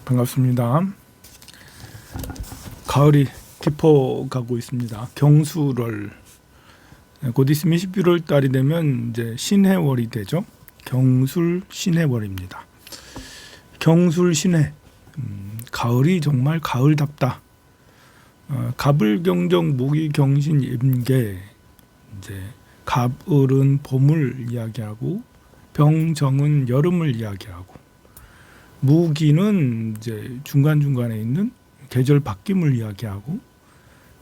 반갑습니다. 가을이 깊어가고 있습니다. 경술월. 곧 있으면 11월 달이 되면 이제 신해월이 되죠. 경술 신해월입니다. 경술 신해. 가을이 정말 가을답다. 갑을경정 모기경신 임계. 이제 갑을은 봄을 이야기하고 병정은 여름을 이야기하고 무기는 이제 중간중간에 있는 계절 바뀜을 이야기하고,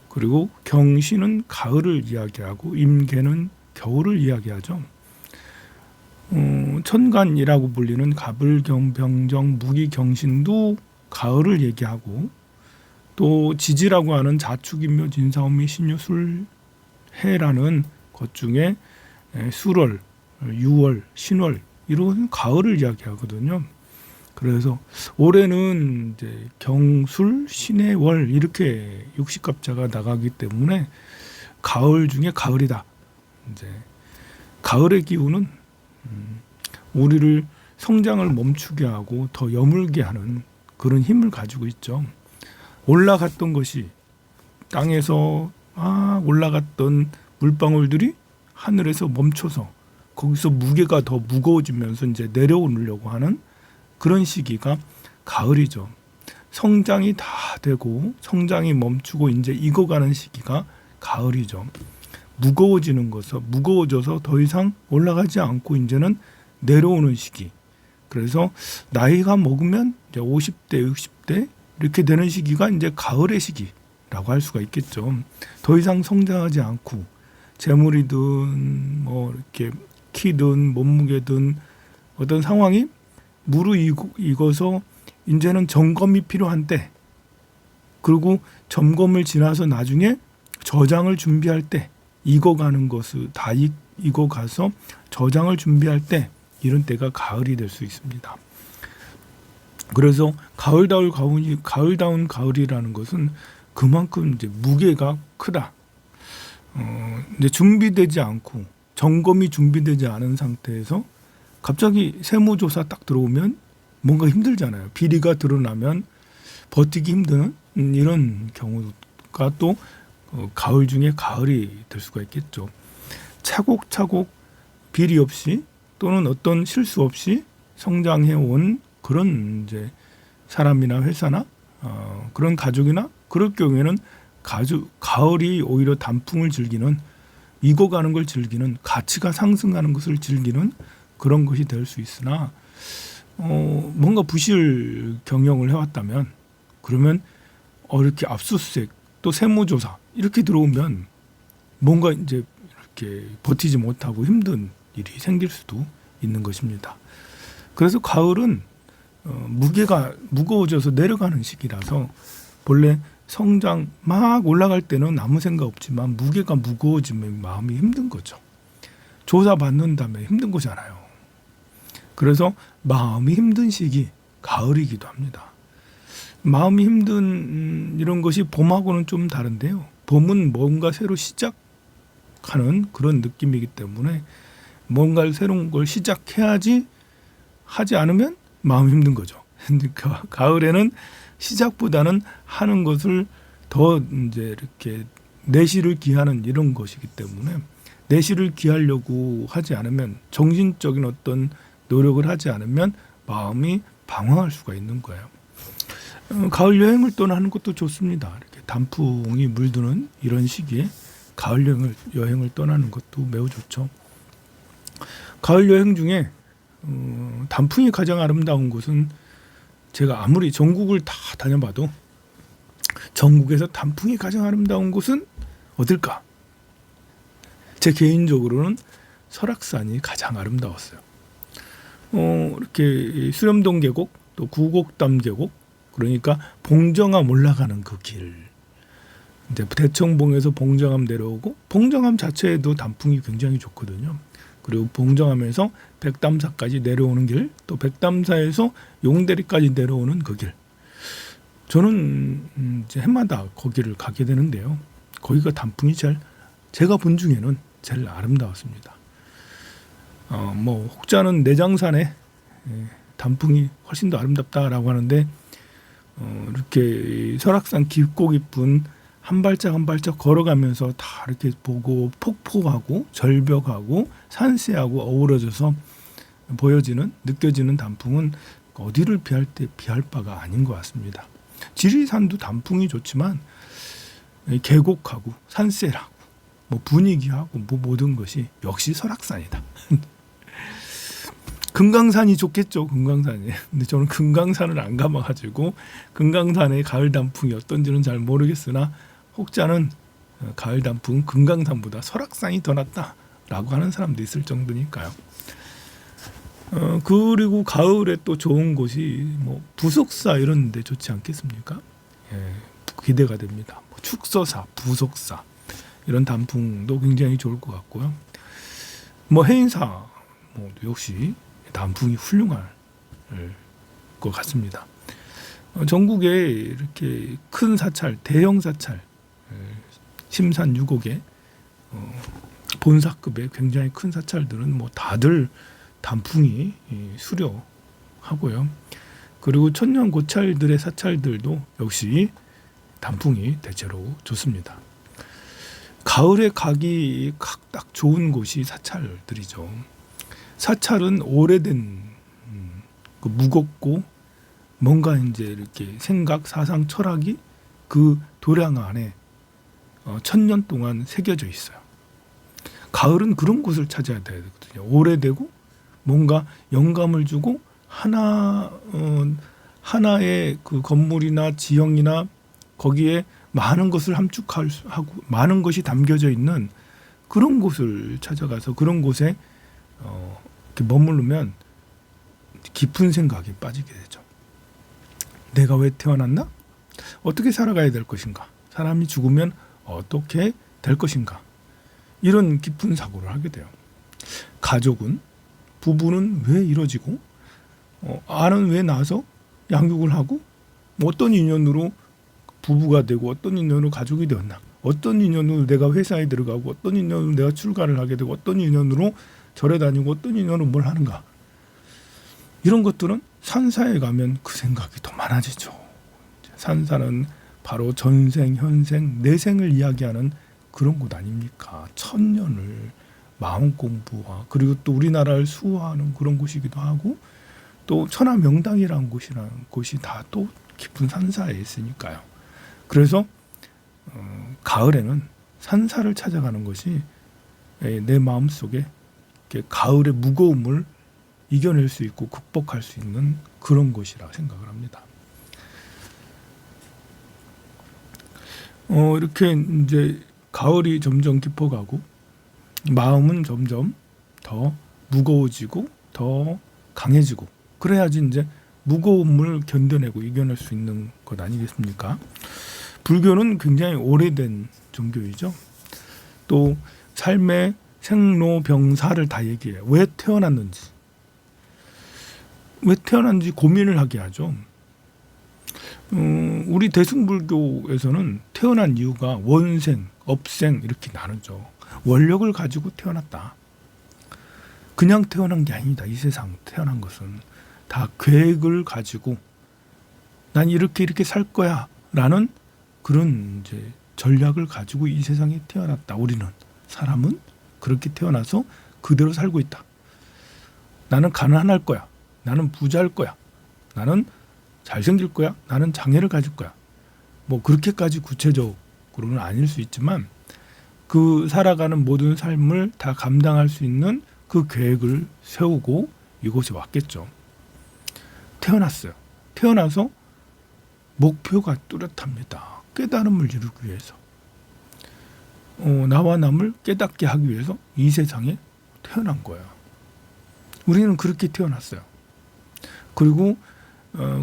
그리고 경신은 가을을 이야기하고 임계는 겨울을 이야기하죠. 천간이라고 불리는 갑을경 병정 무기경신도 가을을 얘기하고, 또 지지라고 하는 자축인묘 진사오미 신유술해라는 것 중에 술월, 유월, 신월 이런 가을을 이야기하거든요. 그래서 올해는 이제 경술, 신해월 이렇게 60갑자가 나가기 때문에 가을 중에 가을이다. 이제 가을의 기운은 우리를 성장을 멈추게 하고 더 여물게 하는 그런 힘을 가지고 있죠. 올라갔던 것이 땅에서 올라갔던 물방울들이 하늘에서 멈춰서 거기서 무게가 더 무거워지면서 이제 내려오려고 하는 그런 시기가 가을이죠. 성장이 다 되고 성장이 멈추고 이제 익어가는 시기가 가을이죠. 무거워져서 더 이상 올라가지 않고 이제는 내려오는 시기. 그래서 나이가 먹으면 이제 50대, 60대 이렇게 되는 시기가 이제 가을의 시기라고 할 수가 있겠죠. 더 이상 성장하지 않고 재물이든 뭐 이렇게 키든 몸무게든 어떤 상황이 무르익어서 이제는 점검이 필요한 때, 그리고 점검을 지나서 나중에 저장을 준비할 때, 익어가는 것을 다 익어가서 저장을 준비할 때, 이런 때가 가을이 될 수 있습니다. 그래서 가을다운 가을이라는 것은 그만큼 이제 무게가 크다. 이제 준비되지 않고 점검이 준비되지 않은 상태에서 갑자기 세무조사 딱 들어오면 뭔가 힘들잖아요. 비리가 드러나면 버티기 힘든 이런 경우가 또 가을 중에 가을이 될 수가 있겠죠. 차곡차곡 비리 없이 또는 어떤 실수 없이 성장해온 그런 이제 사람이나 회사나 그런 가족이나 그럴 경우에는 가을이 오히려 단풍을 즐기는, 익어가는 걸 즐기는, 가치가 상승하는 것을 즐기는 그런 것이 될 수 있으나 뭔가 부실 경영을 해왔다면, 그러면 이렇게 압수수색 또 세무조사 이렇게 들어오면 뭔가 이제 이렇게 버티지 못하고 힘든 일이 생길 수도 있는 것입니다. 그래서 가을은 무게가 무거워져서 내려가는 시기라서 본래 성장 막 올라갈 때는 아무 생각 없지만 무게가 무거워지면 마음이 힘든 거죠. 조사받는 다음에 힘든 거잖아요. 그래서 마음이 힘든 시기 가을이기도 합니다. 마음이 힘든 이런 것이 봄하고는 좀 다른데요. 봄은 뭔가 새로 시작하는 그런 느낌이기 때문에 뭔가 새로운 걸 시작해야지, 하지 않으면 마음이 힘든 거죠. 가을에는 시작보다는 하는 것을 더 이제 이렇게 내실을 기하는 이런 것이기 때문에 내실을 기하려고 하지 않으면, 정신적인 어떤 노력을 하지 않으면 마음이 방황할 수가 있는 거예요. 가을 여행을 떠나는 것도 좋습니다. 이렇게 단풍이 물드는 이런 시기에 가을 여행을 떠나는 것도 매우 좋죠. 가을 여행 중에 단풍이 가장 아름다운 곳은, 제가 아무리 전국을 다 다녀봐도 전국에서 단풍이 가장 아름다운 곳은 어딜까? 제 개인적으로는 설악산이 가장 아름다웠어요. 이렇게 수렴동 계곡, 또 구곡담 계곡, 그러니까 봉정암 올라가는 그 길, 이제 대청봉에서 봉정암 내려오고, 봉정암 자체에도 단풍이 굉장히 좋거든요. 그리고 봉정암에서 백담사까지 내려오는 길, 또 백담사에서 용대리까지 내려오는 그 길, 저는 이제 해마다 거기를 가게 되는데요. 거기가 단풍이 제가 본 중에는 제일 아름다웠습니다. 혹자는 내장산에 단풍이 훨씬 더 아름답다라고 하는데, 이렇게 설악산 깊고 깊은 한 발짝 한 발짝 걸어가면서 다 이렇게 보고 폭포하고 절벽하고 산세하고 어우러져서 보여지는 느껴지는 단풍은 어디를 비할 때 비할 바가 아닌 것 같습니다. 지리산도 단풍이 좋지만 계곡하고 산세라고 뭐 분위기하고 뭐 모든 것이 역시 설악산이다. 금강산이 좋겠죠. 금강산이. 근데 저는 금강산을 안 가봐가지고 금강산의 가을 단풍이 어떤지는 잘 모르겠으나 혹자는 가을 단풍 금강산보다 설악산이 더 낫다라고 하는 사람도 있을 정도니까요. 그리고 가을에 또 좋은 곳이 뭐 부속사 이런 데 좋지 않겠습니까? 예, 기대가 됩니다. 뭐 축서사, 부속사 이런 단풍도 굉장히 좋을 것 같고요. 뭐 해인사 뭐 역시 단풍이 훌륭할 것 같습니다. 전국에 이렇게 큰 사찰, 대형 사찰, 심산 유곡의 본사급의 굉장히 큰 사찰들은 뭐 다들 단풍이 수려하고요. 그리고 천년 고찰들의 사찰들도 역시 단풍이 대체로 좋습니다. 가을에 가기 딱 좋은 곳이 사찰들이죠. 사찰은 오래된 무겁고 뭔가 이제 이렇게 생각, 사상, 철학이 그 도량 안에 천년 동안 새겨져 있어요. 가을은 그런 곳을 찾아야 되거든요. 오래되고 뭔가 영감을 주고 하나의 그 건물이나 지형이나 거기에 많은 것을 함축하고 많은 것이 담겨져 있는 그런 곳을 찾아가서 그런 곳에 이렇게 머무르면 깊은 생각에 빠지게 되죠. 내가 왜 태어났나? 어떻게 살아가야 될 것인가? 사람이 죽으면 어떻게 될 것인가? 이런 깊은 사고를 하게 돼요. 가족은 부부는 왜 이루어지고 아는 왜 나서 양육을 하고 어떤 인연으로 부부가 되고 어떤 인연으로 가족이 되었나? 어떤 인연으로 내가 회사에 들어가고 어떤 인연으로 내가 출가를 하게 되고 어떤 인연으로 절에 다니고 어떤 인연으로 뭘 하는가? 이런 것들은 산사에 가면 그 생각이 더 많아지죠. 산사는 바로 전생, 현생, 내생을 이야기하는 그런 곳 아닙니까? 천년을 마음 공부와 그리고 또 우리나라를 수호하는 그런 곳이기도 하고 또 천하명당이라는 곳이 다 또 깊은 산사에 있으니까요. 그래서 가을에는 산사를 찾아가는 것이 내 마음속에 가을의 무거움을 이겨낼 수 있고 극복할 수 있는 그런 곳이라 생각을 합니다. 이렇게 이제 가을이 점점 깊어가고 마음은 점점 더 무거워지고 더 강해지고 그래야지 이제 무거움을 견뎌내고 이겨낼 수 있는 것 아니겠습니까? 불교는 굉장히 오래된 종교이죠. 또 삶의 생로병사를 다 얘기해요. 왜 태어났는지 고민을 하게 하죠. 우리 대승불교에서는 태어난 이유가 원생, 업생 이렇게 나누죠. 원력을 가지고 태어났다. 그냥 태어난 게 아니다. 이 세상 태어난 것은 다 계획을 가지고 난 이렇게 살 거야라는 그런 이제 전략을 가지고 이 세상에 태어났다. 우리는 사람은 그렇게 태어나서 그대로 살고 있다. 나는 가난할 거야. 나는 부자일 거야. 나는 잘생길 거야. 나는 장애를 가질 거야. 뭐 그렇게까지 구체적으로는 아닐 수 있지만 그 살아가는 모든 삶을 다 감당할 수 있는 그 계획을 세우고 이곳에 왔겠죠. 태어났어요. 태어나서 목표가 뚜렷합니다. 깨달음을 이루기 위해서. 나와 남을 깨닫게 하기 위해서 이 세상에 태어난 거예요. 우리는 그렇게 태어났어요. 그리고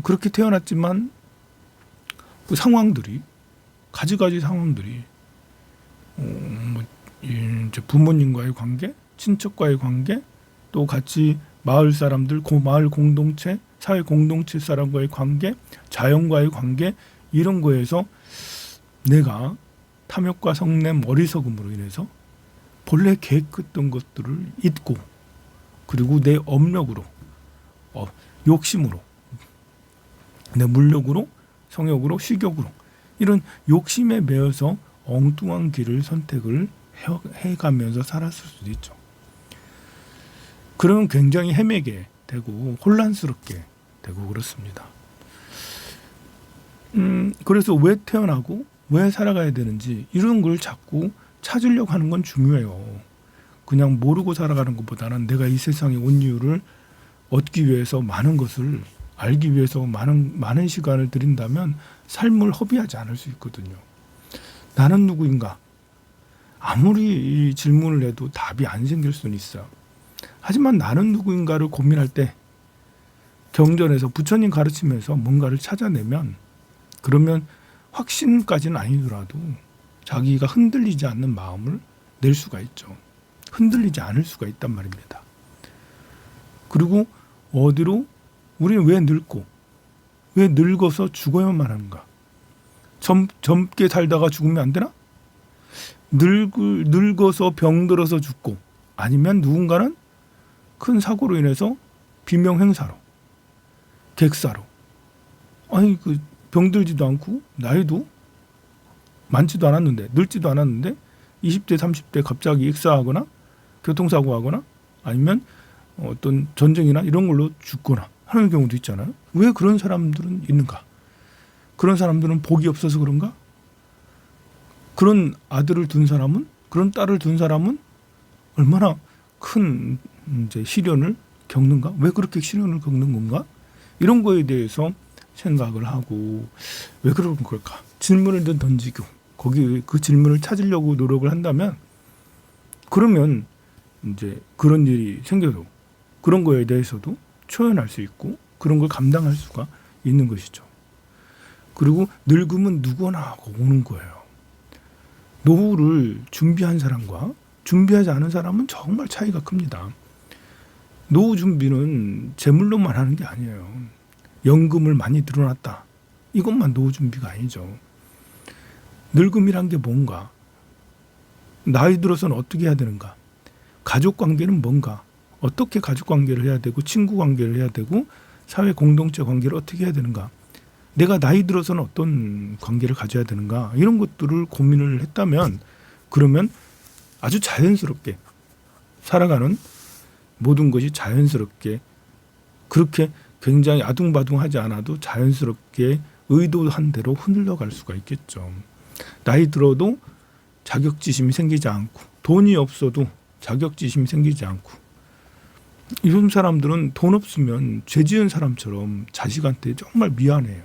그렇게 태어났지만 그 상황들이 가지가지 상황들이 이제 부모님과의 관계, 친척과의 관계, 또 같이 마을 사람들, 마을 공동체, 사회 공동체 사람과의 관계, 자연과의 관계 이런 거에서 내가 탐욕과 성냄, 어리석음으로 인해서 본래 계획했던 것들을 잊고 그리고 내 업력으로 욕심으로 내 물력으로 성욕으로, 식욕으로 이런 욕심에 매여서 엉뚱한 길을 선택을 해가면서 살았을 수도 있죠. 그러면 굉장히 헤매게 되고 혼란스럽게 되고 그렇습니다. 그래서 왜 태어나고 왜 살아가야 되는지 이런 걸 자꾸 찾으려고 하는 건 중요해요. 그냥 모르고 살아가는 것보다는 내가 이 세상에 온 이유를 얻기 위해서 많은 것을 알기 위해서 많은 시간을 들인다면 삶을 허비하지 않을 수 있거든요. 나는 누구인가? 아무리 이 질문을 해도 답이 안 생길 수는 있어요. 하지만 나는 누구인가를 고민할 때 경전에서 부처님 가르치면서 뭔가를 찾아내면 그러면 확신까지는 아니더라도 자기가 흔들리지 않는 마음을 낼 수가 있죠. 흔들리지 않을 수가 있단 말입니다. 그리고 어디로 우리는 왜 늙고 왜 늙어서 죽어야만 하는가? 젊게 살다가 죽으면 안 되나? 늙어서 병들어서 죽고 아니면 누군가는 큰 사고로 인해서 비명행사로 객사로 아니 그 병들지도 않고 나이도 많지도 않았는데 늙지도 않았는데 20대 30대 갑자기 익사하거나 교통사고하거나 아니면 어떤 전쟁이나 이런 걸로 죽거나 하는 경우도 있잖아요. 왜 그런 사람들은 있는가? 그런 사람들은 복이 없어서 그런가? 그런 아들을 둔 사람은 그런 딸을 둔 사람은 얼마나 큰 이제 시련을 겪는가? 왜 그렇게 시련을 겪는 건가? 이런 거에 대해서 생각을 하고 왜 그런 걸까? 질문을 던지고 거기 그 질문을 찾으려고 노력을 한다면 그러면 이제 그런 일이 생겨도 그런 거에 대해서도 초연할 수 있고 그런 걸 감당할 수가 있는 것이죠. 그리고 늙음은 누구나 오는 거예요. 노후를 준비한 사람과 준비하지 않은 사람은 정말 차이가 큽니다. 노후 준비는 재물로만 하는 게 아니에요. 연금을 많이 들어놨다. 이것만 노후 준비가 아니죠. 늙음이란 게 뭔가? 나이 들어서는 어떻게 해야 되는가? 가족 관계는 뭔가? 어떻게 가족 관계를 해야 되고 친구 관계를 해야 되고 사회 공동체 관계를 어떻게 해야 되는가? 내가 나이 들어서는 어떤 관계를 가져야 되는가? 이런 것들을 고민을 했다면 그러면 아주 자연스럽게 살아가는 모든 것이 자연스럽게 그렇게 굉장히 아둥바둥하지 않아도 자연스럽게 의도한 대로 흔들려갈 수가 있겠죠. 나이 들어도 자격지심이 생기지 않고 돈이 없어도 자격지심이 생기지 않고 이런 사람들은 돈 없으면 죄 지은 사람처럼 자식한테 정말 미안해요.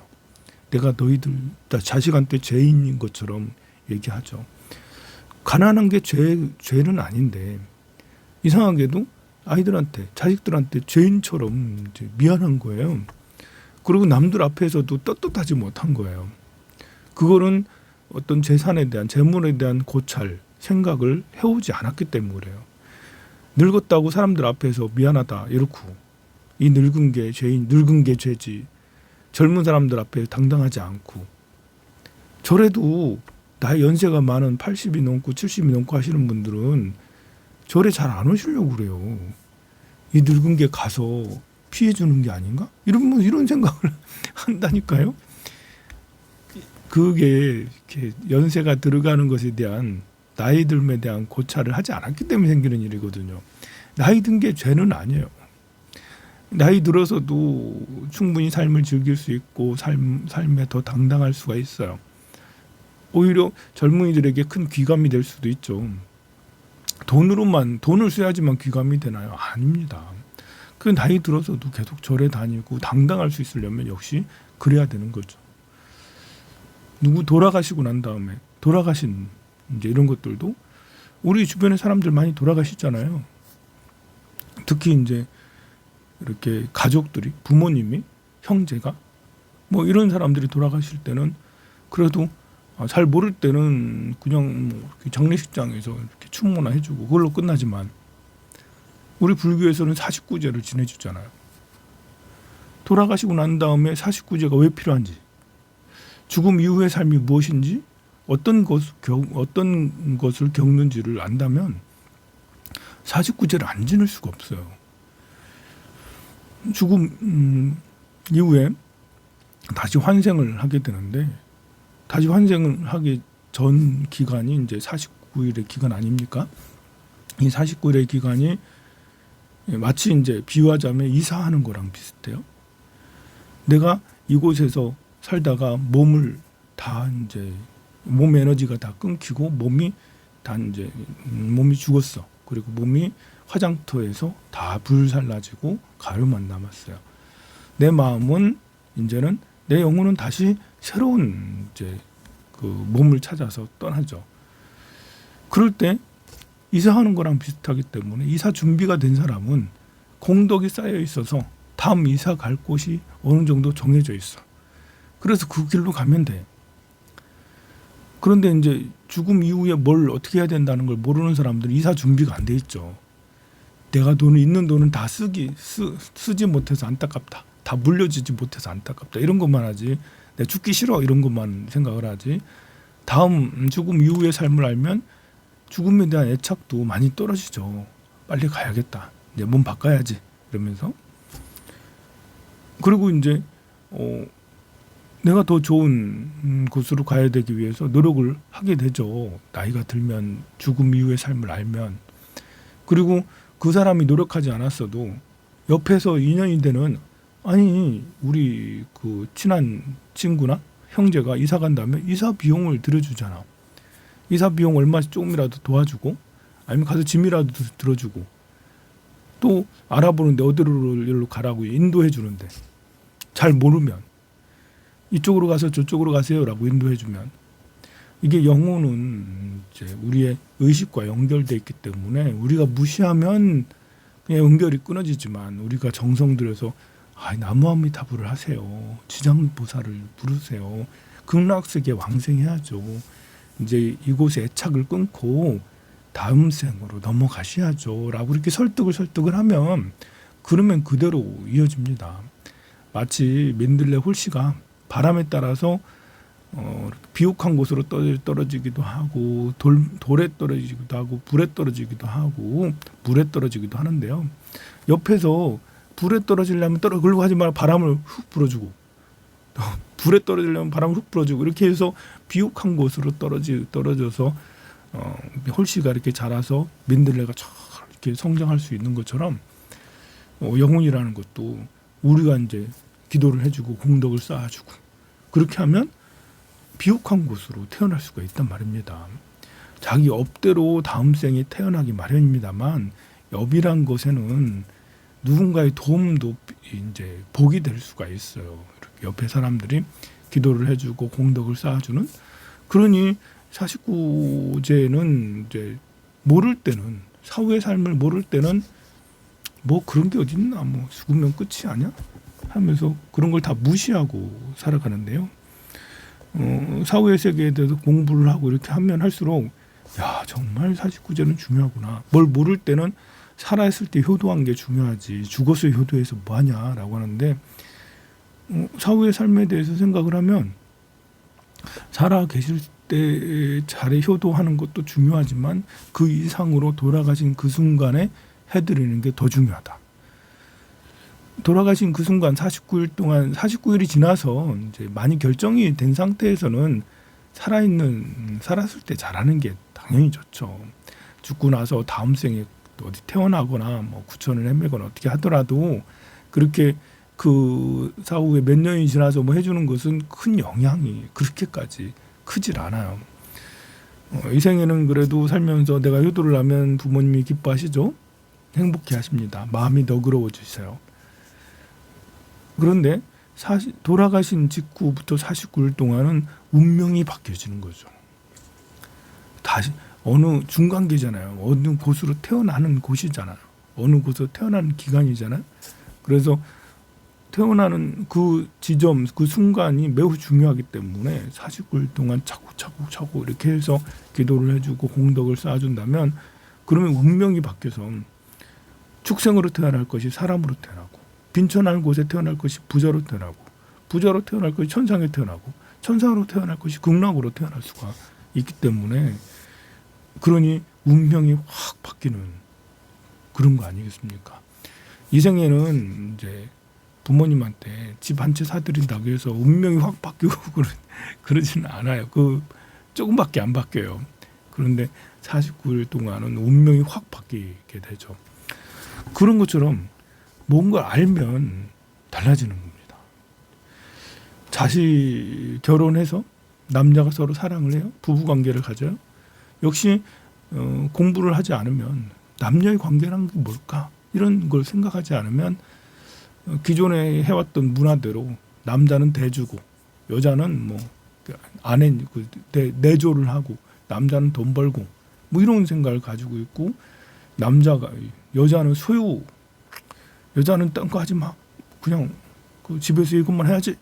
내가 너희들 자식한테 죄인인 것처럼 얘기하죠. 가난한 게 죄는 아닌데 이상하게도 아이들한테 자식들한테 죄인처럼 이제 미안한 거예요. 그리고 남들 앞에서도 떳떳하지 못한 거예요. 그거는 어떤 재산에 대한 재물에 대한 고찰 생각을 해오지 않았기 때문에 그래요. 늙었다고 사람들 앞에서 미안하다 이렇고 이 늙은 게 죄인 늙은 게 죄지 젊은 사람들 앞에 당당하지 않고 절에도 나이 연세가 많은 80이 넘고 70이 넘고 하시는 분들은 절에 잘 안 오시려고 그래요. 이 늙은 게 가서 피해 주는 게 아닌가? 이런 생각을 한다니까요. 그게 이렇게 연세가 들어가는 것에 대한 나이 듦에 대한 고찰을 하지 않았기 때문에 생기는 일이거든요. 나이 든 게 죄는 아니에요. 나이 들어서도 충분히 삶을 즐길 수 있고 삶에 더 당당할 수가 있어요. 오히려 젊은이들에게 큰 귀감이 될 수도 있죠. 돈을 써야지만 귀감이 되나요? 아닙니다. 그 나이 들어서도 계속 절에 다니고 당당할 수 있으려면 역시 그래야 되는 거죠. 누구 돌아가시고 난 다음에 돌아가신 이제 이런 것들도 우리 주변에 사람들 많이 돌아가시잖아요. 특히 이제 이렇게 가족들이 부모님이 형제가 뭐 이런 사람들이 돌아가실 때는 그래도 잘 모를 때는 그냥 뭐 장례식장에서 이렇게 추모나 해주고 그걸로 끝나지만 우리 불교에서는 사십구제를 지내주잖아요. 돌아가시고 난 다음에 사십구제가 왜 필요한지 죽음 이후의 삶이 무엇인지 어떤 것을 겪는지를 안다면 49제를 안 지낼 수가 없어요. 죽음 이후에 다시 환생을 하게 되는데 다시 환생을 하기 전 기간이 이제 49일의 기간 아닙니까? 이 49일의 기간이 마치 이제 비유하자면 이사하는 거랑 비슷해요. 내가 이곳에서 살다가 몸을 다 이제 몸 에너지가 다 끊기고 몸이 다 이제 몸이 죽었어. 그리고 몸이 화장터에서 다 불살라지고 가루만 남았어요. 내 마음은 이제는 내 영혼은 다시 새로운 이제 그 몸을 찾아서 떠나죠. 그럴 때 이사하는 거랑 비슷하기 때문에 이사 준비가 된 사람은 공덕이 쌓여 있어서 다음 이사 갈 곳이 어느 정도 정해져 있어. 그래서 그 길로 가면 돼. 그런데 이제 죽음 이후에 뭘 어떻게 해야 된다는 걸 모르는 사람들은 이사 준비가 안 돼 있죠. 내가 있는 돈은 다 쓰지 못해서 안타깝다. 다 물려주지 못해서 안타깝다. 이런 것만 하지. 내가 죽기 싫어. 이런 것만 생각을 하지. 다음 죽음 이후의 삶을 알면 죽음에 대한 애착도 많이 떨어지죠. 빨리 가야겠다. 이제 몸 바꿔야지. 이러면서. 그리고 이제 내가 더 좋은 곳으로 가야 되기 위해서 노력을 하게 되죠. 나이가 들면 죽음 이후의 삶을 알면. 그리고 그 사람이 노력하지 않았어도 옆에서 인연이 되는 아니 우리 그 친한 친구나 형제가 이사 간다면 이사 비용을 들어주잖아. 이사 비용 얼마씩 조금이라도 도와주고 아니면 가서 짐이라도 들어주고 또 알아보는데 어디로 가라고 인도해 주는데 잘 모르면 이쪽으로 가서 저쪽으로 가세요라고 인도해 주면 이게 영혼은 이제 우리의 의식과 연결돼 있기 때문에 우리가 무시하면 그냥 연결이 끊어지지만 우리가 정성 들여서 나무아미타불을 하세요. 지장보살을 부르세요. 극락세계 왕생해야죠. 이제 이곳에 애착을 끊고 다음 생으로 넘어가셔야죠. 라고 이렇게 설득을 하면 그러면 그대로 이어집니다. 마치 맨들레 홀씨가 바람에 따라서 비옥한 곳으로 떨어지기도 하고 돌에 떨어지기도 하고 불에 떨어지기도 하고 물에 떨어지기도 하는데요. 옆에서 불에 떨어지려면 그러고 하지 말고 바람을 훅 불어주고 불에 떨어지려면 바람을 훅 불어주고 이렇게 해서 비옥한 곳으로 떨어져서 홀씨가 이렇게 자라서 맨들레가 이렇게 성장할 수 있는 것처럼 영혼이라는 것도 우리가 이제 기도를 해주고 공덕을 쌓아주고 그렇게 하면 비옥한 곳으로 태어날 수가 있단 말입니다. 자기 업대로 다음 생에 태어나기 마련입니다만 업이란 것에는 누군가의 도움도 이제 복이 될 수가 있어요. 이렇게 옆에 사람들이 기도를 해주고 공덕을 쌓아주는. 그러니 49제는 이제 모를 때는 사후의 삶을 모를 때는 뭐 그런 게 어딨나 뭐 죽으면 끝이 아니야 하면서 그런 걸 다 무시하고 살아가는데요. 사후의 세계에 대해서 공부를 하고 이렇게 하면 할수록 야 정말 49제는 중요하구나. 뭘 모를 때는 살아있을 때 효도한 게 중요하지 죽어서 효도해서 뭐하냐라고 하는데 사후의 삶에 대해서 생각을 하면 살아 계실 때 잘해 효도하는 것도 중요하지만 그 이상으로 돌아가신 그 순간에 해드리는 게 더 중요하다. 돌아가신 그 순간 49일 동안 49일이 지나서 이제 많이 결정이 된 상태에서는 살았을 때 잘하는 게 당연히 좋죠. 죽고 나서 다음 생에 어디 태어나거나 뭐 구천을 헤매거나 어떻게 하더라도 그렇게 그 사후에 몇 년이 지나서 뭐 해주는 것은 큰 영향이 그렇게까지 크질 않아요. 이 생에는 그래도 살면서 내가 효도를 하면 부모님이 기뻐하시죠. 행복해 하십니다. 마음이 너그러워지세요. 그런데 돌아가신 직후부터 49일 동안은 운명이 바뀌어지는 거죠. 다시 어느 중간계잖아요. 어느 곳으로 태어나는 곳이잖아요. 어느 곳으로 태어나는 기간이잖아요. 그래서 태어나는 그 지점, 그 순간이 매우 중요하기 때문에 49일 동안 차곡차곡 이렇게 해서 기도를 해주고 공덕을 쌓아준다면 그러면 운명이 바뀌어서 축생으로 태어날 것이 사람으로 태어나고 빈천할 곳에 태어날 것이 부자로 태어나고 부자로 태어날 것이 천상에 태어나고 천상으로 태어날 것이 극락으로 태어날 수가 있기 때문에 그러니 운명이 확 바뀌는 그런 거 아니겠습니까? 이 생에는 이제 부모님한테 집 한 채 사드린다고 해서 운명이 확 바뀌고 그러지는 않아요. 그 조금밖에 안 바뀌어요. 그런데 49일 동안은 운명이 확 바뀌게 되죠. 그런 것처럼 뭔가 알면 달라지는 겁니다. 자식 결혼해서 남자가 서로 사랑을 해요. 부부관계를 가져요. 역시 공부를 하지 않으면 남녀의 관계란 게 뭘까? 이런 걸 생각하지 않으면 기존에 해왔던 문화대로 남자는 대주고 여자는 뭐 아내 내조를 하고 남자는 돈 벌고 뭐 이런 생각을 가지고 있고 남자가 여자는 소유 여자는 딴 거 하지 마 그냥 그 집에서 이것만 해야지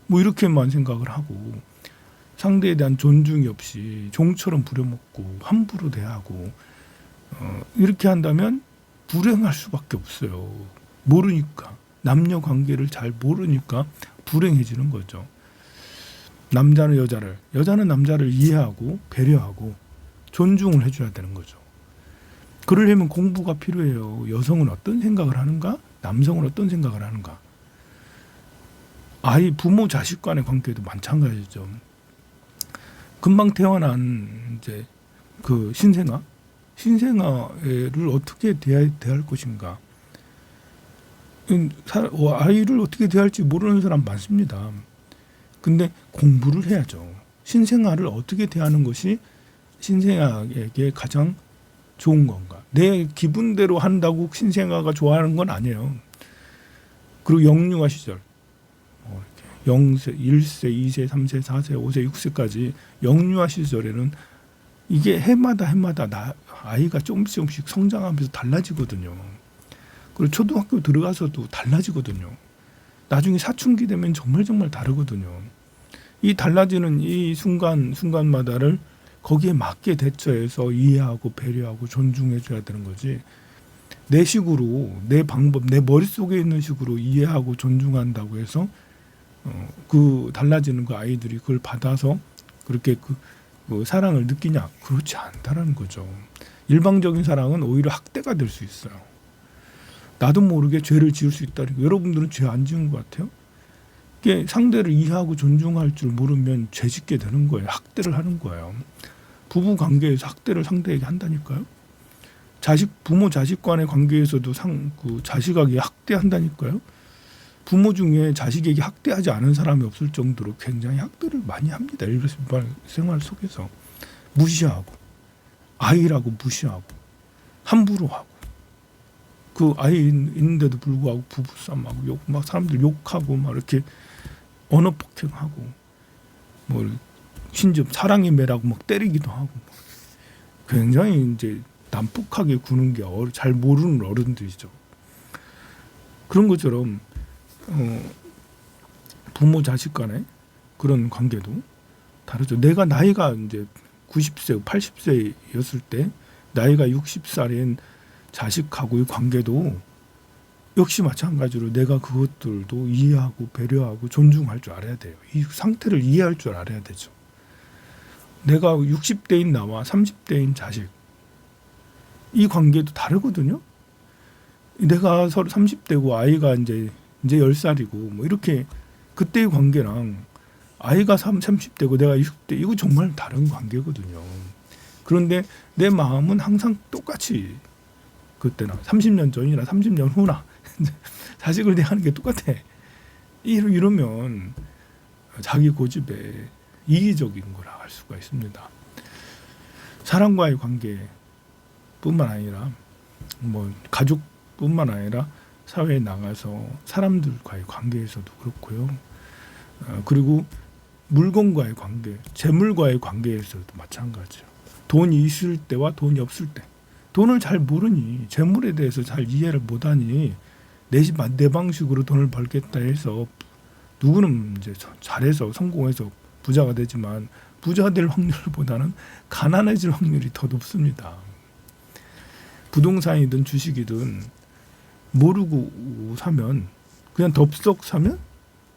뭐 이렇게만 생각을 하고 상대에 대한 존중이 없이 종처럼 부려먹고 함부로 대하고 이렇게 한다면 불행할 수밖에 없어요. 모르니까 남녀 관계를 잘 모르니까 불행해지는 거죠. 남자는 여자는 남자를 이해하고 배려하고 존중을 해줘야 되는 거죠. 그러려면 공부가 필요해요. 여성은 어떤 생각을 하는가? 남성은 어떤 생각을 하는가? 아이 부모 자식 간의 관계도 마찬가지죠. 금방 태어난 이제 그 신생아를 어떻게 대할 것인가? 아이를 어떻게 대할지 모르는 사람 많습니다. 근데 공부를 해야죠. 신생아를 어떻게 대하는 것이 신생아에게 가장 좋은 건가? 내 기분대로 한다고 신생아가 좋아하는 건 아니에요. 그리고 영유아 시절 0세, 1세, 2세, 3세, 4세, 5세, 6세까지 영유아 시절에는 이게 해마다 아이가 조금씩 성장하면서 달라지거든요. 그리고 초등학교 들어가서도 달라지거든요. 나중에 사춘기 되면 정말 다르거든요. 이 달라지는 이 순간마다를 거기에 맞게 대처해서 이해하고 배려하고 존중해줘야 되는 거지. 내 식으로 내 방법 내 머릿속에 있는 식으로 이해하고 존중한다고 해서 그 달라지는 그 아이들이 그걸 받아서 그렇게 그 사랑을 느끼냐? 그렇지 않다라는 거죠. 일방적인 사랑은 오히려 학대가 될 수 있어요. 나도 모르게 죄를 지을 수 있다는 거. 여러분들은 죄 안 지은 것 같아요? 이게 상대를 이해하고 존중할 줄 모르면 죄 짓게 되는 거예요. 학대를 하는 거예요. 부부 관계에서 학대를 상대에게 한다니까요. 부모 자식 간의 관계에서도 자식에게 학대한다니까요. 부모 중에 자식에게 학대하지 않은 사람이 없을 정도로 굉장히 학대를 많이 합니다. 일생활 속에서 무시하고 아이라고 무시하고 함부로 하고 그 아이 있는데도 불구하고 부부싸움하고 막 사람들 욕하고 막 이렇게 언어 폭행하고 뭐 심지어 사랑의 매라고 막 때리기도 하고 굉장히 이제 난폭하게 구는 게 잘 모르는 어른들이죠. 그런 것처럼 부모 자식 간의 그런 관계도 다르죠. 내가 나이가 이제 90세, 80세였을 때 나이가 60살인 자식하고의 관계도 역시 마찬가지로 내가 그것들도 이해하고 배려하고 존중할 줄 알아야 돼요. 이 상태를 이해할 줄 알아야 되죠. 내가 60대인 나와 30대인 자식 이 관계도 다르거든요. 내가 서로 30대고 아이가 이제 10살이고 뭐 이렇게 그때의 관계랑 아이가 30대고 내가 60대 이거 정말 다른 관계거든요. 그런데 내 마음은 항상 똑같이 그때나 30년 전이나 30년 후나 자식을 대하는 게 똑같아. 이러면 자기 고집에 이기적인 거라 할 수가 있습니다. 사람과의 관계뿐만 아니라 뭐 가족뿐만 아니라 사회에 나가서 사람들과의 관계에서도 그렇고요. 그리고 물건과의 관계, 재물과의 관계에서도 마찬가지죠. 돈이 있을 때와 돈이 없을 때. 돈을 잘 모르니 재물에 대해서 잘 이해를 못하니 내 방식으로 돈을 벌겠다 해서 누구는 이제 잘해서 성공해서 부자가 되지만 부자 될 확률보다는 가난해질 확률이 더 높습니다. 부동산이든 주식이든 모르고 사면 그냥 덥석 사면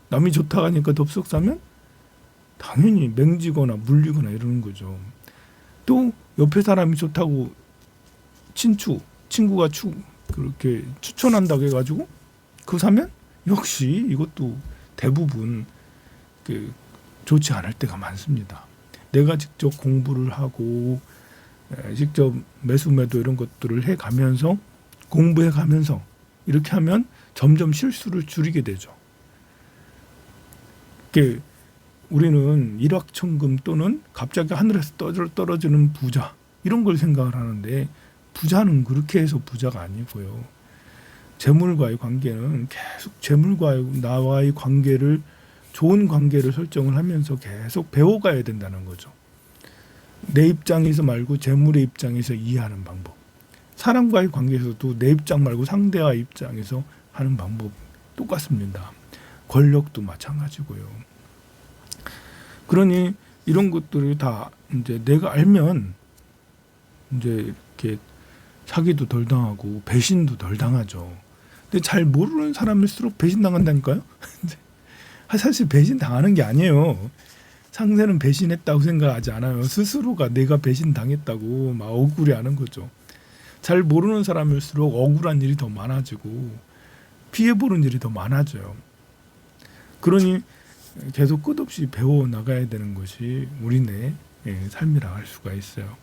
남이 좋다고 하니까 덥석 사면 당연히 맹지거나 물리거나 이러는 거죠. 또 옆에 사람이 좋다고 친구가 그렇게 추천한다고 해가지고 그거 사면 역시 이것도 대부분 그 좋지 않을 때가 많습니다. 내가 직접 공부를 하고 직접 매수매도 이런 것들을 해가면서 공부해가면서 이렇게 하면 점점 실수를 줄이게 되죠. 우리는 일확천금 또는 갑자기 하늘에서 떨어지는 부자 이런 걸 생각을 하는데 부자는 그렇게 해서 부자가 아니고요. 재물과의 관계는 계속 재물과 나와의 관계를 좋은 관계를 설정을 하면서 계속 배워가야 된다는 거죠. 내 입장에서 말고 재물의 입장에서 이해하는 방법. 사람과의 관계에서도 내 입장 말고 상대와의 입장에서 하는 방법 똑같습니다. 권력도 마찬가지고요. 그러니 이런 것들을 다 이제 내가 알면 이제 이렇게 사기도 덜 당하고 배신도 덜 당하죠. 근데 잘 모르는 사람일수록 배신 당한다니까요. 사실 배신 당하는 게 아니에요. 상대는 배신했다고 생각하지 않아요. 스스로가 내가 배신 당했다고 막 억울해하는 거죠. 잘 모르는 사람일수록 억울한 일이 더 많아지고 피해 보는 일이 더 많아져요. 그러니 계속 끝없이 배워 나가야 되는 것이 우리네 삶이라 할 수가 있어요.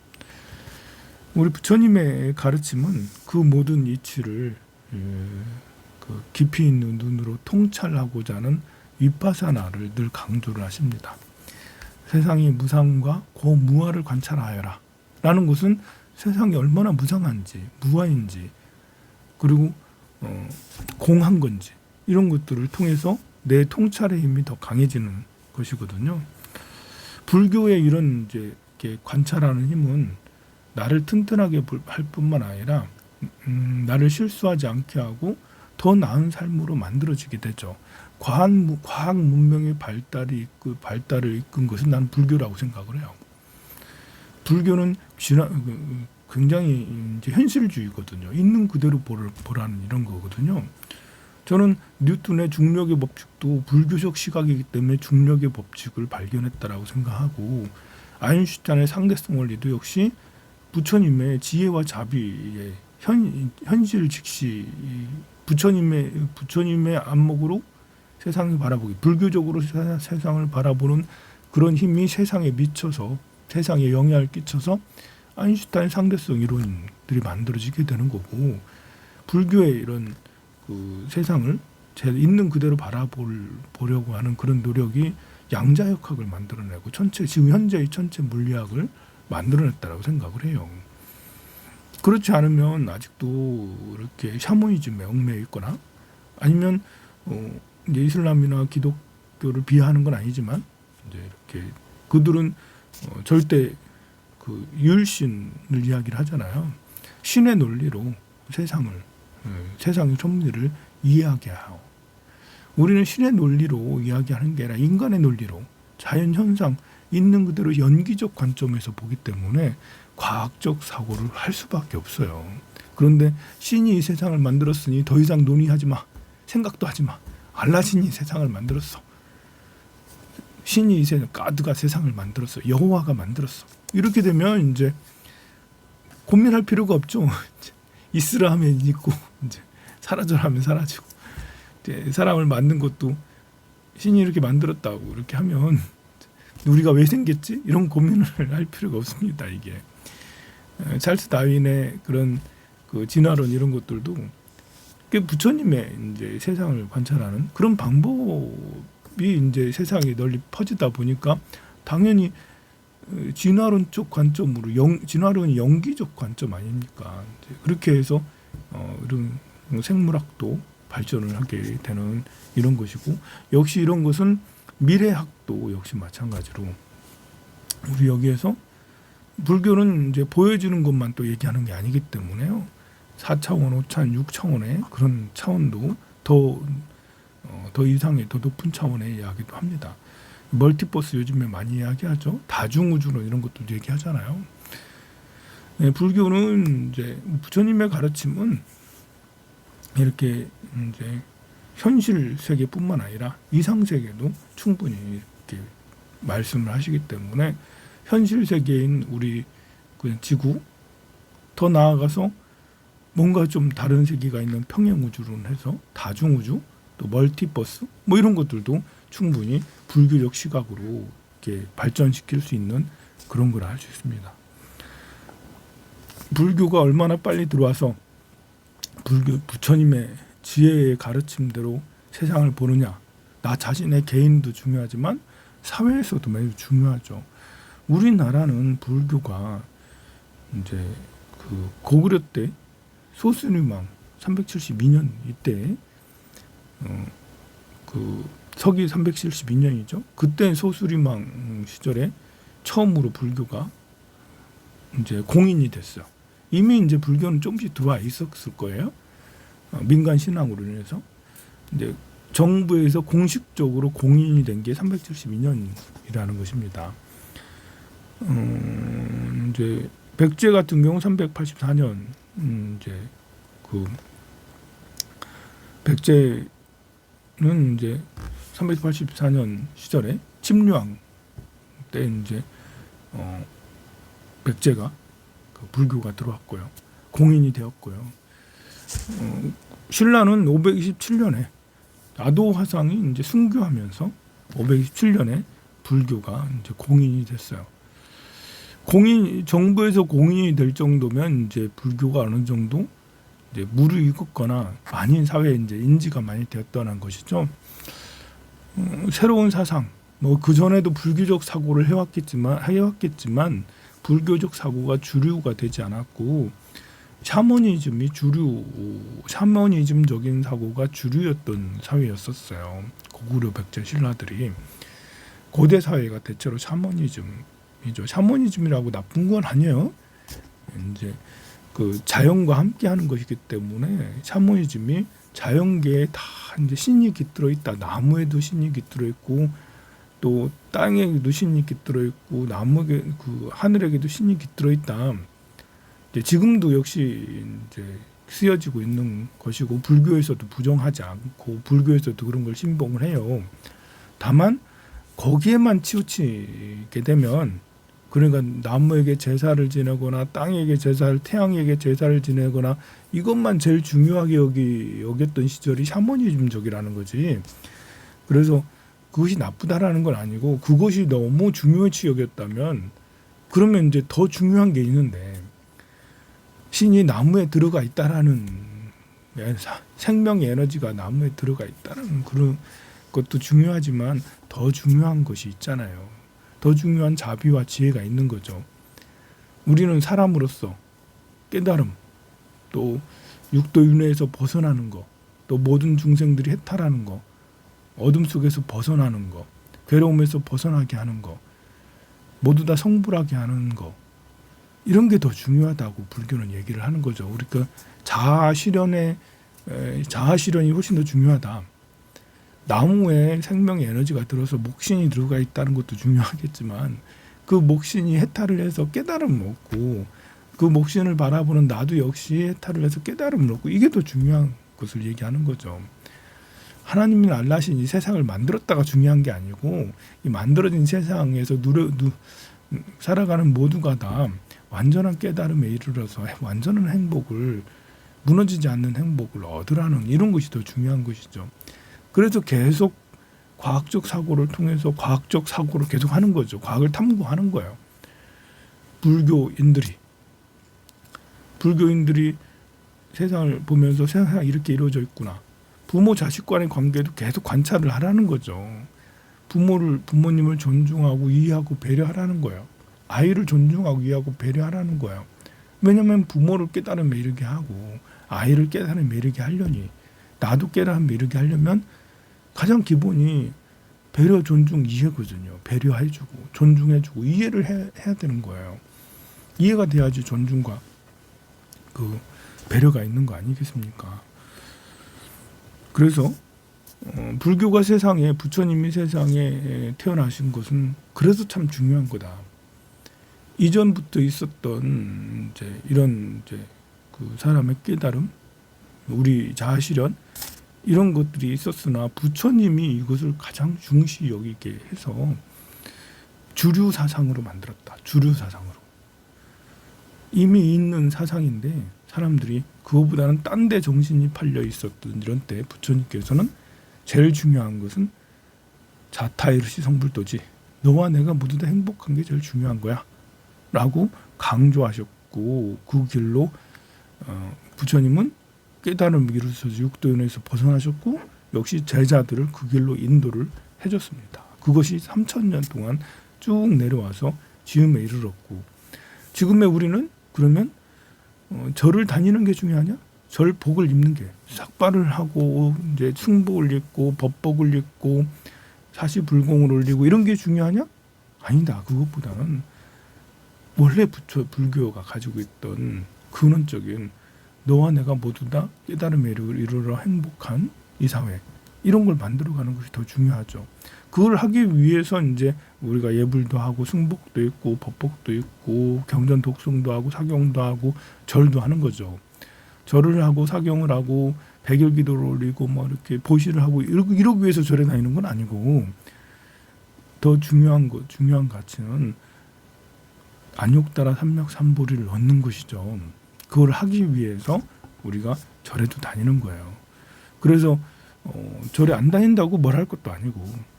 우리 부처님의 가르침은 그 모든 이치를 그 깊이 있는 눈으로 통찰하고자 하는 위파사나를 늘 강조를 하십니다. 세상의 무상과 고무아를 관찰하여라 라는 것은 세상이 얼마나 무상한지 무아인지 그리고 공한 건지 이런 것들을 통해서 내 통찰의 힘이 더 강해지는 것이거든요. 불교의 이런 이제 이렇게 관찰하는 힘은 나를 튼튼하게 할 뿐만 아니라 나를 실수하지 않게 하고 더 나은 삶으로 만들어지게 되죠. 과학 문명의 발달을 이끈 것은 나는 불교라고 생각을 해요. 불교는 굉장히 이제 현실주의거든요. 있는 그대로 보라는 이런 거거든요. 저는 뉴턴의 중력의 법칙도 불교적 시각이기 때문에 중력의 법칙을 발견했다라고 생각하고 아인슈타인의 상대성 원리도 역시 부처님의 지혜와 자비의 현실 직시 부처님의 안목으로 세상을 바라보기 불교적으로 세상을 바라보는 그런 힘이 세상에 미쳐서 세상에 영향을 끼쳐서 아인슈타인 상대성 이론들이 만들어지게 되는 거고 불교의 이런 그 세상을 있는 그대로 바라보려고 하는 그런 노력이 양자역학을 만들어내고 지금 현재의 천체 물리학을 만들어냈다라고 생각을 해요. 그렇지 않으면 아직도 이렇게 샤머니즘에 얽매여 있거나 아니면 이제 이슬람이나 기독교를 비하하는 건 아니지만 이제 이렇게 그들은 절대 그 유일신을 이야기를 하잖아요. 신의 논리로 세상의 섭리를 이해하게 하고 우리는 신의 논리로 이야기하는 게 아니라 인간의 논리로 자연 현상 있는 그대로 연기적 관점에서 보기 때문에 과학적 사고를 할 수밖에 없어요. 그런데 신이 이 세상을 만들었으니 더 이상 논의하지 마. 생각도 하지 마. 알라신이 세상을 만들었어. 신이 이 세상, 가드가 세상을 만들었어. 여호와가 만들었어. 이렇게 되면 이제 고민할 필요가 없죠. 있으라 하면 있고 이제 사라져라 하면 사라지고 이제 사람을 만든 것도 신이 이렇게 만들었다고 이렇게 하면 우리가 왜 생겼지? 이런 고민을 할 필요가 없습니다. 이게 찰스 다윈의 그런 그 진화론 이런 것들도 부처님의 이제 세상을 관찰하는 그런 방법이 이제 세상에 널리 퍼지다 보니까 당연히 진화론 쪽 관점으로 진화론이 영기적 관점 아닙니까? 그렇게 해서 이런 생물학도 발전을 하게 되는 이런 것이고 역시 이런 것은 미래학도 역시 마찬가지로 우리 여기에서 불교는 이제 보여주는 것만 또 얘기하는 게 아니기 때문에요. 4차원, 5차원, 6차원의 그런 차원도 더 이상의 더 높은 차원의 이야기도 합니다. 멀티버스 요즘에 많이 이야기하죠. 다중우주론 이런 것도 얘기하잖아요. 네, 불교는 이제 부처님의 가르침은 이렇게 이제 현실 세계뿐만 아니라 이상 세계도 충분히 이렇게 말씀을 하시기 때문에 현실 세계인 우리 그 지구 더 나아가서 뭔가 좀 다른 세계가 있는 평행우주론 해서 다중우주 또 멀티버스 뭐 이런 것들도 충분히 불교적 시각으로 이렇게 발전시킬 수 있는 그런 걸 알 수 있습니다. 불교가 얼마나 빨리 들어와서 불교 부처님의 지혜의 가르침대로 세상을 보느냐, 나 자신의 개인도 중요하지만 사회에서도 매우 중요하죠. 우리나라는 불교가 이제 그 고구려 때 소수림왕 372년 이때 그 서기 372년이죠. 그때 소수림왕 시절에 처음으로 불교가 이제 공인이 됐어요. 이미 이제 불교는 조금씩 들어와 있었을 거예요. 민간 신앙으로 인해서 이제 정부에서 공식적으로 공인이 된 게 372년이라는 것입니다. 이제 백제 같은 경우 384년 이제 그 백제는 이제 384년 시절에 침류왕 때 이제 백제가 그 불교가 들어왔고요. 공인이 되었고요. 신라는 527년에 나도 화상이 이제 순교하면서 527년에 불교가 이제 공인이 됐어요. 정부에서 공인이 될 정도면 이제 불교가 어느 정도 이제 무르익었거나 많이 사회에 이제 인지가 많이 되었다는 것이죠. 새로운 사상, 뭐 그 전에도 불교적 사고를 해왔겠지만 불교적 사고가 주류가 되지 않았고 샤머니즘적인 사고가 주류였던 사회였었어요. 고구려 백제 신라들이 고대 사회가 대체로 샤머니즘이죠. 샤머니즘이라고 나쁜 건 아니에요. 이제 그 자연과 함께하는 것이기 때문에 샤머니즘이 자연계에 다 이제 신이 깃들어 있다. 나무에도 신이 깃들어 있고 또 땅에도 신이 깃들어 있고 나무에 그 하늘에게도 신이 깃들어 있다. 지금도 역시 이제 쓰여지고 있는 것이고 불교에서도 부정하지 않고 불교에서도 그런 걸 신봉을 해요. 다만 거기에만 치우치게 되면 그러니까 나무에게 제사를 지내거나 땅에게 제사를 태양에게 제사를 지내거나 이것만 제일 중요하게 여겼던 시절이 샤머니즘적이라는 거지. 그래서 그것이 나쁘다라는 건 아니고 그것이 너무 중요시 여겼다면 그러면 이제 더 중요한 게 있는데 신이 나무에 들어가 있다라는 생명의 에너지가 나무에 들어가 있다는 그런 것도 중요하지만 더 중요한 것이 있잖아요. 더 중요한 자비와 지혜가 있는 거죠. 우리는 사람으로서 깨달음, 또 육도 윤회에서 벗어나는 거, 또 모든 중생들이 해탈하는 거, 어둠 속에서 벗어나는 거, 괴로움에서 벗어나게 하는 거, 모두 다 성불하게 하는 거, 이런 게 더 중요하다고 불교는 얘기를 하는 거죠. 그러니까 자아 실현이 훨씬 더 중요하다. 나무에 생명의 에너지가 들어서 목신이 들어가 있다는 것도 중요하겠지만 그 목신이 해탈을 해서 깨달음을 얻고 그 목신을 바라보는 나도 역시 해탈을 해서 깨달음을 얻고 이게 더 중요한 것을 얘기하는 거죠. 하나님이나 알라신 이 세상을 만들었다가 중요한 게 아니고 이 만들어진 세상에서 살아가는 모두가 다 완전한 깨달음에 이르러서 완전한 행복을 무너지지 않는 행복을 얻으라는 이런 것이 더 중요한 것이죠. 그래서 계속 과학적 사고를 통해서 과학적 사고를 계속 하는 거죠. 과학을 탐구하는 거예요. 불교인들이 세상을 보면서 세상이 이렇게 이루어져 있구나. 부모 자식 간의 관계도 계속 관찰을 하라는 거죠. 부모님을 존중하고 이해하고 배려하라는 거예요. 아이를 존중하고 이해하고 배려하라는 거예요. 왜냐하면 부모를 깨달음에 이르게 하고 아이를 깨달음에 이르게 하려니 나도 깨달음에 이르게 하려면 가장 기본이 배려, 존중, 이해거든요. 배려해주고 존중해주고 이해를 해야 되는 거예요. 이해가 돼야지 존중과 그 배려가 있는 거 아니겠습니까? 그래서 불교가 세상에 부처님이 세상에 태어나신 것은 그래서 참 중요한 거다. 이전부터 있었던 이런 그 사람의 깨달음, 우리 자아 실현 이런 것들이 있었으나 부처님이 이것을 가장 중시 여기게 해서 주류 사상으로 만들었다. 주류 사상으로. 이미 있는 사상인데 사람들이 그거보다는 딴 데 정신이 팔려 있었던 이런 때 부처님께서는 제일 중요한 것은 자타이르시 성불도지. 너와 내가 모두 다 행복한 게 제일 중요한 거야. 라고 강조하셨고 그 길로 부처님은 깨달음을 이루셔서 육도연에서 벗어나셨고 역시 제자들을 그 길로 인도를 해줬습니다. 그것이 3000년 동안 쭉 내려와서 지금에 이르렀고 지금의 우리는 그러면 절을 다니는 게 중요하냐? 절복을 입는 게 삭발을 하고 이제 충복을 입고 법복을 입고 사시불공을 올리고 이런 게 중요하냐? 아니다. 그것보다는 원래 불교가 가지고 있던 근원적인 너와 내가 모두 다 깨달음에 이르러 행복한 이 사회 이런 걸 만들어가는 것이 더 중요하죠. 그걸 하기 위해서 이제 우리가 예불도 하고 승복도 있고 법복도 있고 경전 독송도 하고 사경도 하고 절도 하는 거죠. 절을 하고 사경을 하고 백일기도를 올리고 뭐 이렇게 보시를 하고 이러기 위해서 절에 다니는 건 아니고 더 중요한 가치는 안욕따라 삼맥삼보리를 얻는 것이죠. 그걸 하기 위해서 우리가 절에도 다니는 거예요. 그래서 절에 안 다닌다고 뭘 할 것도 아니고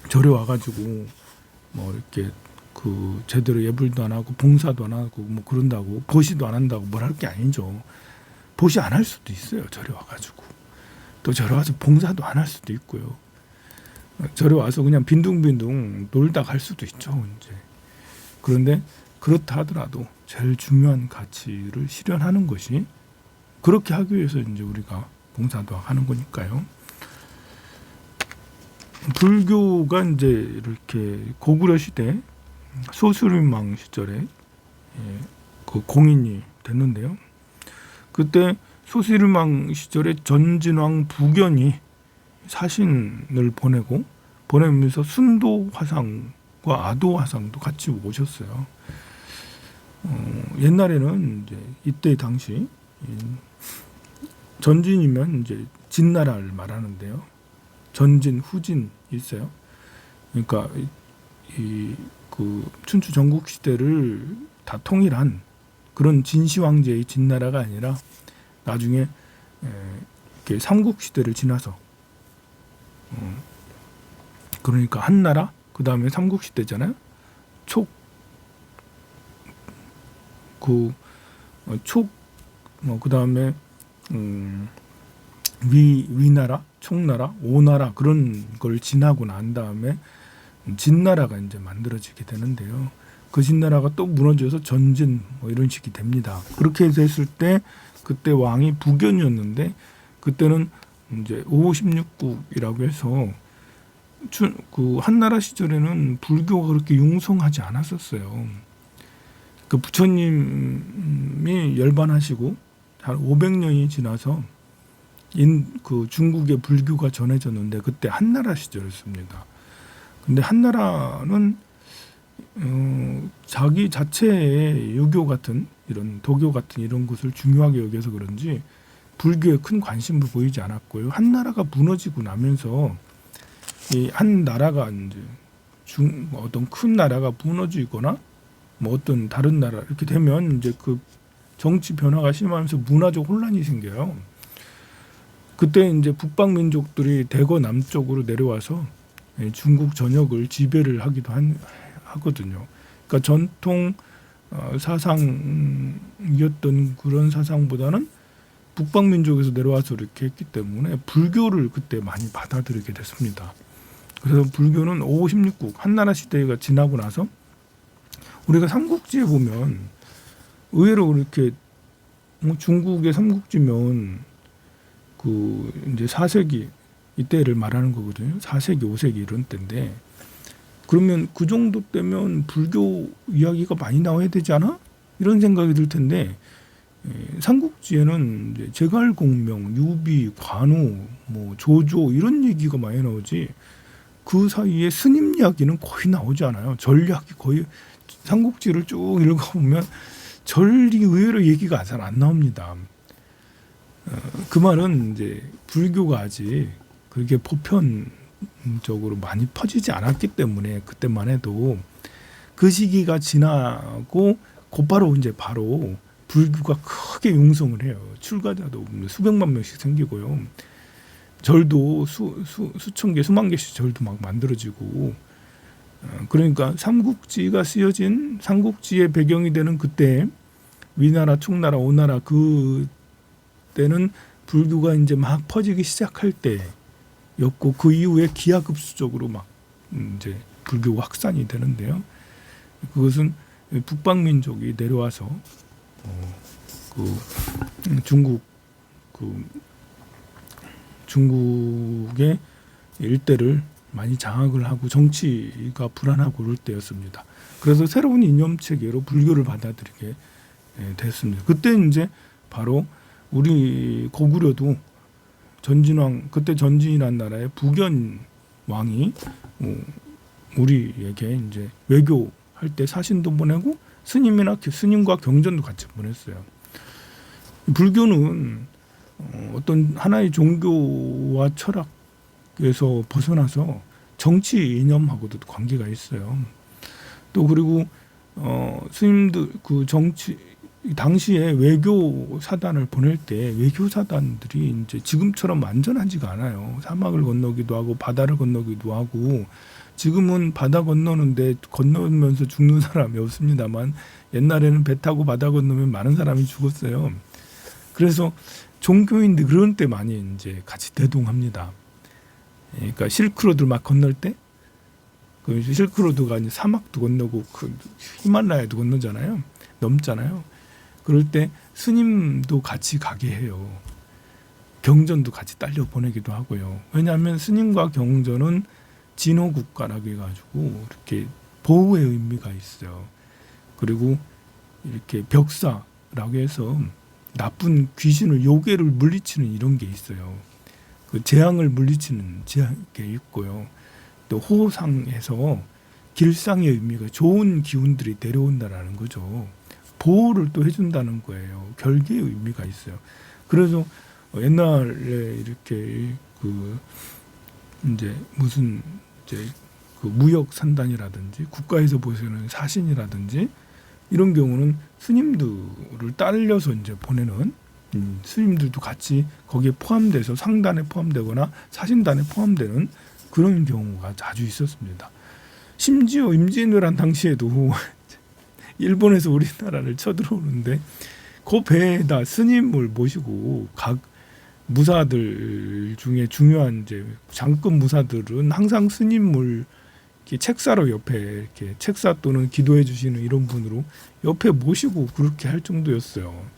절에 와가지고 뭐 이렇게 그 제대로 예불도 안 하고 봉사도 안 하고 뭐 그런다고 보시도 안 한다고 뭘 할 게 아니죠. 보시 안 할 수도 있어요. 절에 와가지고 또 절에 와서 봉사도 안 할 수도 있고요. 절에 와서 그냥 빈둥빈둥 놀다 갈 수도 있죠. 이제 그런데 그렇다 하더라도 제일 중요한 가치를 실현하는 것이 그렇게 하기 위해서 이제 우리가 봉사도 하는 거니까요. 불교가 이제 이렇게 고구려 시대 소수림왕 시절에 그 공인이 됐는데요. 그때 소수림왕 시절에 전진왕 부견이 사신을 보내면서 순도 화상과 아도 화상도 같이 오셨어요. 옛날에는 이제 이때 당시 전진이면 이제 진나라를 말하는데요. 전진, 후진 있어요. 그러니까 그 춘추 전국 시대를 다 통일한 그런 진시 황제의 진나라가 아니라 나중에 이렇게 삼국 시대를 지나서 그러니까 한나라 그 다음에 삼국 시대잖아요. 그 다음에 위나라, 총나라, 오나라 그런 걸 지나고 난 다음에 진나라가 이제 만들어지게 되는데요. 그 진나라가 또 무너져서 전진 뭐 이런 식이 됩니다. 그렇게 됐을 때 그때 왕이 부견이었는데 그때는 이제 516국이라고 해서 그 한나라 시절에는 불교가 그렇게 융성하지 않았었어요. 그 부처님이 열반하시고 한 500년이 지나서 그 중국의 불교가 전해졌는데 그때 한나라 시절이었습니다. 근데 한나라는 자기 자체의 유교 같은 이런 도교 같은 이런 것을 중요하게 여겨서 그런지 불교에 큰 관심을 보이지 않았고요. 한나라가 무너지고 나면서 이 한 나라가 이제 어떤 큰 나라가 무너지거나 뭐 어떤 다른 나라 이렇게 되면 이제 그 정치 변화가 심하면서 문화적 혼란이 생겨요. 그때 이제 북방 민족들이 대거 남쪽으로 내려와서 중국 전역을 지배를 하기도 하거든요. 그러니까 전통 사상이었던 그런 사상보다는 북방 민족에서 내려와서 이렇게 했기 때문에 불교를 그때 많이 받아들이게 됐습니다. 그래서 불교는 516국 한나라 시대가 지나고 나서 우리가 삼국지에 보면 의외로 이렇게 중국의 삼국지면 그 이제 4세기 이때를 말하는 거거든요. 4세기, 5세기 이런 때인데 그러면 그 정도 때면 불교 이야기가 많이 나와야 되지 않아? 이런 생각이 들 텐데 삼국지에는 이제 제갈공명, 유비, 관우, 뭐 조조 이런 얘기가 많이 나오지 그 사이에 스님 이야기는 거의 나오지 않아요. 절 이야기 거의 삼국지를 쭉 읽어보면 절이 의외로 얘기가 잘 안 나옵니다. 그 말은 이제 불교가 아직 그렇게 보편적으로 많이 퍼지지 않았기 때문에 그때만 해도 그 시기가 지나고 곧바로 이제 바로 불교가 크게 융성을 해요. 출가자도 수백만 명씩 생기고요. 절도 수천 개, 수만 개씩 절도 막 만들어지고, 그러니까 삼국지가 쓰여진 삼국지의 배경이 되는 그때 위나라, 충나라, 오나라 그 때는 불교가 이제 막 퍼지기 시작할 때였고, 그 이후에 기하급수적으로 막 이제 불교가 확산이 되는데요. 그것은 북방민족이 내려와서 중국의 일대를 많이 장악을 하고 정치가 불안하고 그럴 때였습니다. 그래서 새로운 이념 체계로 불교를 받아들이게 됐습니다. 그때 이제 바로 우리 고구려도 전진왕, 그때 전진이라는 나라의 부견 왕이 우리에게 이제 외교할 때 사신도 보내고 스님과 경전도 같이 보냈어요. 불교는 어떤 하나의 종교와 철학에서 벗어나서 정치 이념하고도 관계가 있어요. 또 그리고 스님들 그 정치 당시에 외교 사단을 보낼 때 외교 사단들이 이제 지금처럼 안전하지가 않아요. 사막을 건너기도 하고 바다를 건너기도 하고, 지금은 바다 건너는데 건너면서 죽는 사람이 없습니다만 옛날에는 배 타고 바다 건너면 많은 사람이 죽었어요. 그래서 종교인들 그런 때 많이 이제 같이 대동합니다. 그러니까 실크로드 막 건널 때, 그 실크로드가 이제 사막도 건너고 그 히말라야도 건너잖아요. 넘잖아요. 그럴 때 스님도 같이 가게 해요. 경전도 같이 딸려 보내기도 하고요. 왜냐하면 스님과 경전은 진호 국가라고 해가지고 이렇게 보호의 의미가 있어요. 그리고 이렇게 벽사라고 해서 나쁜 귀신을, 요괴를 물리치는 이런 게 있어요. 그 재앙을 물리치는 게 있고요. 또 호상에서 길상의 의미가 좋은 기운들이 내려온다라는 거죠. 보호를 또 해준다는 거예요. 결계의 의미가 있어요. 그래서 옛날에 이렇게 그 이제 무슨 이제 그 무역 산단이라든지 국가에서 보시는 사신이라든지 이런 경우는 스님들을 딸려서 이제 보내는 스님들도 같이 거기에 포함돼서 상단에 포함되거나 사신단에 포함되는 그런 경우가 자주 있었습니다. 심지어 임진왜란 당시에도 일본에서 우리나라를 쳐들어오는데 그 배에다 스님을 모시고 각 무사들 중에 중요한 이제 장급 무사들은 항상 스님을 이렇게 책사로 옆에 이렇게 책사 또는 기도해 주시는 이런 분으로 옆에 모시고 그렇게 할 정도였어요.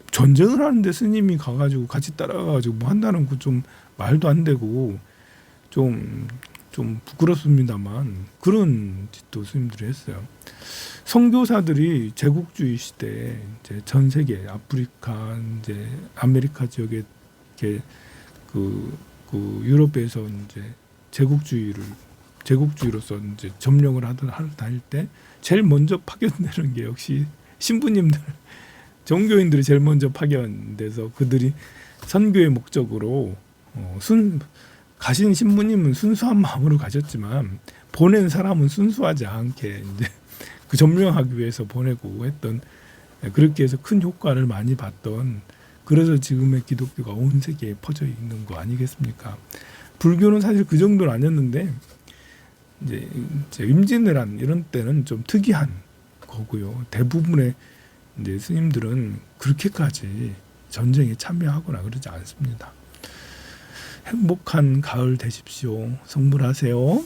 전쟁을 하는데 스님이 가가지고 같이 따라가가지고 뭐 한다는 거 좀 말도 안 되고 좀 부끄럽습니다만 그런 짓도 스님들이 했어요. 선교사들이 제국주의 시대 이제 전 세계 아프리카 이제 아메리카 지역에 이렇게 그 유럽에서 이제 제국주의로서 이제 점령을 다닐 때 제일 먼저 파견되는 게 역시 신부님들, 종교인들이 제일 먼저 파견돼서 그들이 선교의 목적으로 가신 신부님은 순수한 마음으로 가셨지만 보낸 사람은 순수하지 않게 이제 그 점령하기 위해서 보내고 했던, 그렇게 해서 큰 효과를 많이 봤던, 그래서 지금의 기독교가 온 세계에 퍼져 있는 거 아니겠습니까? 불교는 사실 그 정도는 아니었는데 이제 임진왜란 이런 때는 좀 특이한 거고요. 대부분의 이제 스님들은 그렇게까지 전쟁에 참여하거나 그러지 않습니다. 행복한 가을 되십시오. 성불하세요.